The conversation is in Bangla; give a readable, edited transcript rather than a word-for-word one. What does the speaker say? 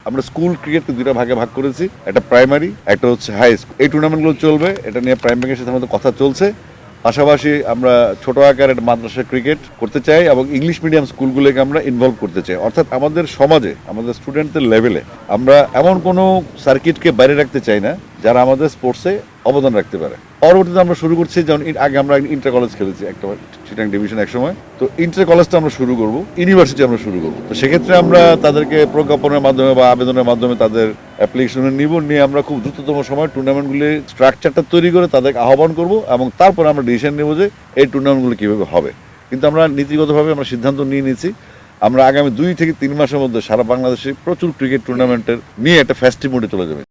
আমরা স্কুল ক্রিকেটকে দুইটা ভাগে ভাগ করেছি, একটা প্রাইমারি, একটা হচ্ছে হাই স্কুল। এই টুর্নামেন্টগুলো চলবে, এটা নিয়ে প্রাইম ব্যাংকের সাথে আমাদের কথা চলছে। পাশাপাশি আমরা ছোট আকারের একটা মাদ্রাসা ক্রিকেট করতে চাই এবং ইংলিশ মিডিয়াম স্কুলগুলোকে আমরা ইনভলভ করতে চাই। অর্থাৎ আমাদের সমাজে, আমাদের স্টুডেন্টদের লেভেলে আমরা এমন কোনো সার্কিটকে বাইরে রাখতে চাই না যারা আমাদের স্পোর্টসে অবদান রাখতে পারে। পরবর্তীতে আমরা শুরু করছি, যেমন আগে আমরা ইন্টার কলেজ খেলেছি একটা চিটাং ডিভিশন এক সময়, তো ইন্টার কলেজটা আমরা শুরু করব, ইউনিভার্সিটি আমরা শুরু করব। তো সেক্ষেত্রে আমরা তাদেরকে প্রজ্ঞাপনের মাধ্যমে বা আবেদনের মাধ্যমে তাদের অ্যাপ্লিকেশনে নিয়ে আমরা খুব দ্রুততম সময় টুর্নামেন্টগুলির স্ট্রাকচারটা তৈরি করে তাদেরকে আহ্বান করব এবং তারপরে আমরা ডিসিশন নেব যে এই টুর্নামেন্টগুলো কীভাবে হবে। কিন্তু আমরা নীতিগতভাবে আমরা সিদ্ধান্ত নিয়ে নিয়েছি, আমরা আগামী 2 থেকে 3 মাসের মধ্যে সারা বাংলাদেশে প্রচুর ক্রিকেট টুর্নামেন্টের নিয়ে একটা ফেস্টিভ মোডে চলে যাবে।